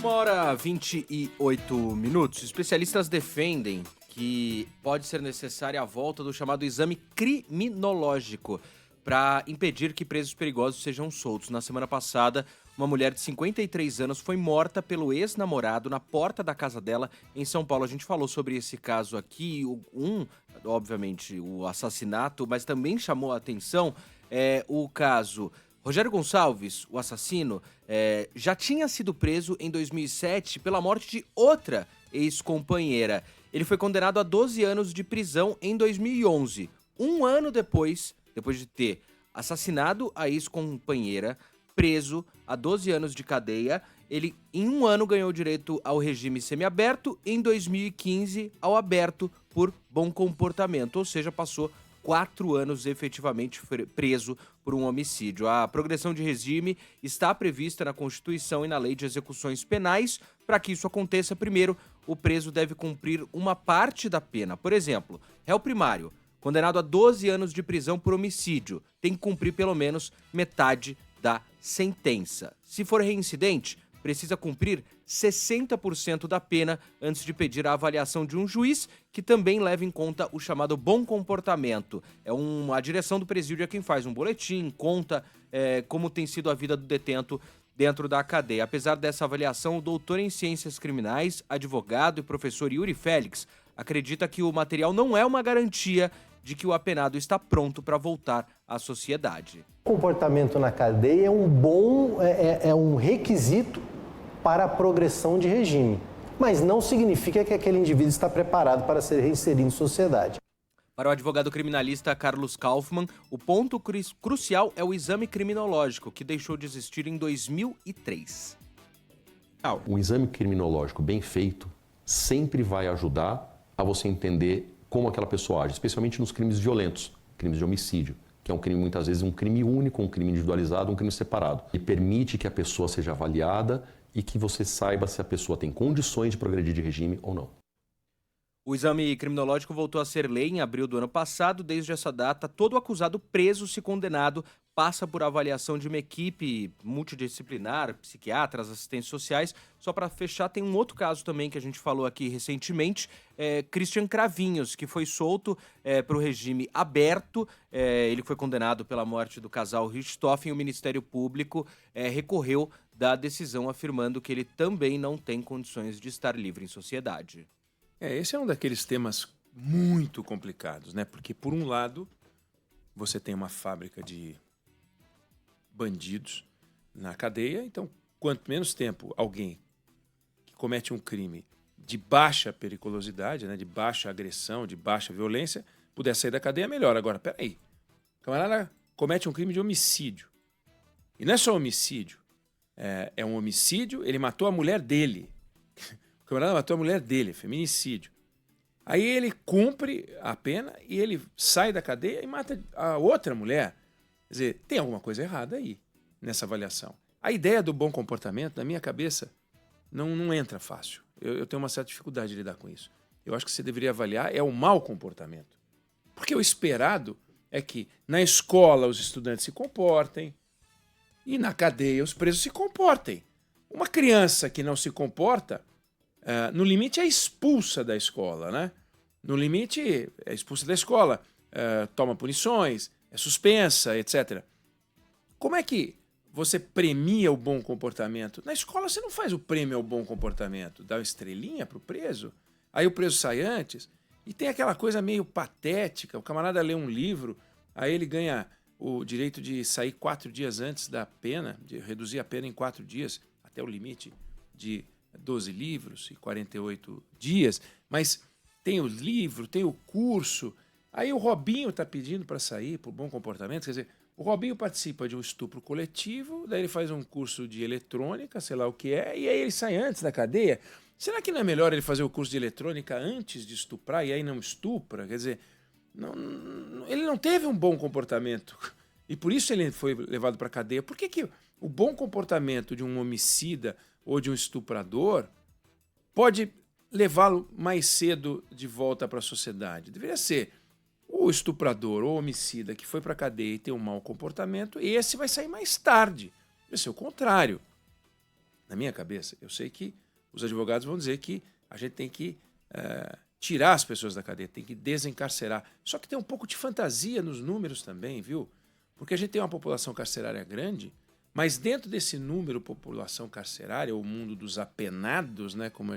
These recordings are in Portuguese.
1h28. Especialistas defendem que pode ser necessária a volta do chamado exame criminológico para impedir que presos perigosos sejam soltos. Na semana passada, uma mulher de 53 anos foi morta pelo ex-namorado na porta da casa dela em São Paulo. A gente falou sobre esse caso aqui, obviamente, o assassinato, mas também chamou a atenção o caso Rogério Gonçalves, o assassino, já tinha sido preso em 2007 pela morte de outra ex-companheira. Ele foi condenado a 12 anos de prisão em 2011. Um ano depois de ter assassinado a ex-companheira, preso a 12 anos de cadeia, ele em um ano ganhou direito ao regime semiaberto e em 2015 ao aberto por bom comportamento, ou seja, passou 4 anos efetivamente preso por um homicídio. A progressão de regime está prevista na Constituição e na Lei de Execuções Penais. Para que isso aconteça, primeiro, o preso deve cumprir uma parte da pena. Por exemplo, réu primário, condenado a 12 anos de prisão por homicídio, tem que cumprir pelo menos metade da sentença. Se for reincidente, precisa cumprir 60% da pena antes de pedir a avaliação de um juiz, que também leva em conta o chamado bom comportamento. A direção do presídio é quem faz um boletim, conta como tem sido a vida do detento dentro da cadeia. Apesar dessa avaliação, o doutor em ciências criminais, advogado e professor Yuri Félix acredita que o material não é uma garantia de que o apenado está pronto para voltar à sociedade. O comportamento na cadeia é um requisito para a progressão de regime, mas não significa que aquele indivíduo está preparado para ser reinserido em sociedade. Para o advogado criminalista Carlos Kaufmann, o ponto crucial é o exame criminológico, que deixou de existir em 2003. Um exame criminológico bem feito sempre vai ajudar a você entender como aquela pessoa age, especialmente nos crimes violentos, crimes de homicídio, que é um crime, muitas vezes, um crime único, um crime individualizado, um crime separado. E permite que a pessoa seja avaliada e que você saiba se a pessoa tem condições de progredir de regime ou não. O exame criminológico voltou a ser lei em abril do ano passado. Desde essa data, todo acusado preso, se condenado, passa por avaliação de uma equipe multidisciplinar, psiquiatras, assistentes sociais. Só para fechar, tem um outro caso também que a gente falou aqui recentemente, Christian Cravinhos, que foi solto para o regime aberto. Ele foi condenado pela morte do casal Richthofen e o Ministério Público recorreu da decisão, afirmando que ele também não tem condições de estar livre em sociedade. Esse é um daqueles temas muito complicados, né? Porque, por um lado, você tem uma fábrica de bandidos na cadeia, então, quanto menos tempo alguém que comete um crime de baixa periculosidade, né, de baixa agressão, de baixa violência, puder sair da cadeia, melhor. Agora, peraí, o camarada comete um crime de homicídio. E não é só homicídio, é um homicídio, ele matou a mulher dele. O camarada matou a mulher dele, feminicídio. Aí ele cumpre a pena e ele sai da cadeia e mata a outra mulher. Quer dizer, tem alguma coisa errada aí nessa avaliação. A ideia do bom comportamento, na minha cabeça, não entra fácil. Eu tenho uma certa dificuldade de lidar com isso. Eu acho que você deveria avaliar o mau comportamento. Porque o esperado é que na escola os estudantes se comportem e na cadeia os presos se comportem. Uma criança que não se comporta, no limite é expulsa da escola, né? No limite é expulsa da escola, toma punições, é suspensa, etc. Como é que você premia o bom comportamento? Na escola você não faz o prêmio ao bom comportamento, dá uma estrelinha pro preso, aí o preso sai antes, e tem aquela coisa meio patética, o camarada lê um livro, aí ele ganha o direito de sair 4 dias antes da pena, de reduzir a pena em 4 dias, até o limite de 12 livros e 48 dias, mas tem o livro, tem o curso. Aí o Robinho está pedindo para sair por bom comportamento, quer dizer, o Robinho participa de um estupro coletivo, daí ele faz um curso de eletrônica, sei lá o que é, e aí ele sai antes da cadeia. Será que não é melhor ele fazer o curso de eletrônica antes de estuprar e aí não estupra? Quer dizer, ele não teve um bom comportamento e por isso ele foi levado para a cadeia. Por que o bom comportamento de um homicida ou de um estuprador pode levá-lo mais cedo de volta para a sociedade? Deveria ser o estuprador ou homicida que foi para a cadeia e tem um mau comportamento, esse vai sair mais tarde. Deve ser o contrário. na minha cabeça, eu sei que os advogados vão dizer que a gente tem que tirar as pessoas da cadeia, tem que desencarcerar. Só que tem um pouco de fantasia nos números também, viu? Porque a gente tem uma população carcerária grande, mas dentro desse número população carcerária, o mundo dos apenados, né, como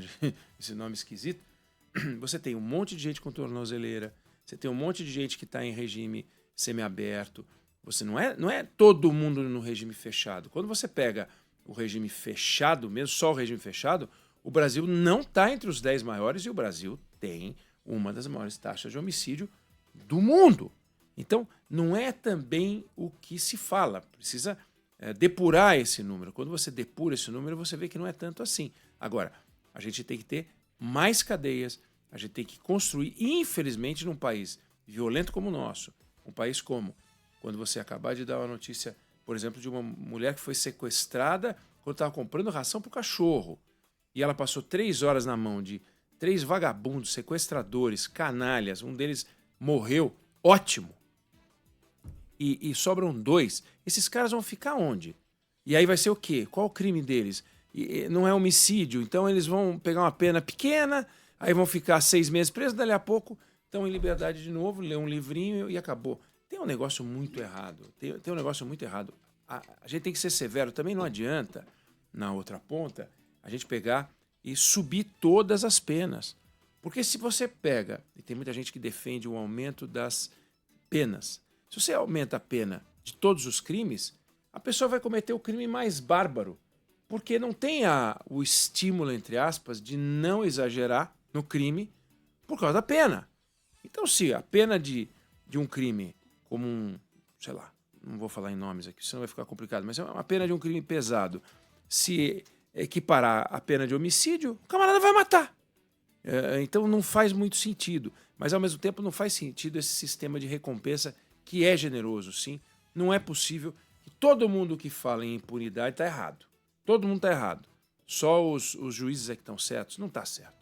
esse nome esquisito, você tem um monte de gente com tornozeleira, você tem um monte de gente que está em regime semiaberto, você não é todo mundo no regime fechado. Quando você pega o regime fechado mesmo, só o regime fechado, o Brasil não está entre os 10 maiores e o Brasil tem uma das maiores taxas de homicídio do mundo. Então, não é também o que se fala. Precisa depurar esse número. Quando você depura esse número, você vê que não é tanto assim. Agora, a gente tem que ter mais cadeias, a gente tem que construir, infelizmente, num país violento como o nosso, um país como, quando você acabar de dar uma notícia, por exemplo, de uma mulher que foi sequestrada quando estava comprando ração para o cachorro, e ela passou 3 horas na mão de 3 vagabundos, sequestradores, canalhas, um deles morreu, ótimo, e sobram 2, esses caras vão ficar onde? E aí vai ser o quê? Qual o crime deles? Não é homicídio, então eles vão pegar uma pena pequena, aí vão ficar 6 meses presos, dali a pouco estão em liberdade de novo, lê um livrinho e acabou. Tem um negócio muito errado. Tem um negócio muito errado. A gente tem que ser severo. Também não adianta, na outra ponta, a gente pegar e subir todas as penas. Porque se você pega, e tem muita gente que defende o aumento das penas, se você aumenta a pena de todos os crimes, a pessoa vai cometer o crime mais bárbaro. Porque não tem o estímulo, entre aspas, de não exagerar no crime por causa da pena. Então, se a pena de um crime como sei lá, não vou falar em nomes aqui, senão vai ficar complicado, mas é uma pena de um crime pesado, se equiparar a pena de homicídio, o camarada vai matar. Então não faz muito sentido. Mas, ao mesmo tempo, não faz sentido esse sistema de recompensa que é generoso, sim. Não é possível que todo mundo que fala em impunidade está errado. Todo mundo está errado. Só os juízes é que estão certos. Não está certo.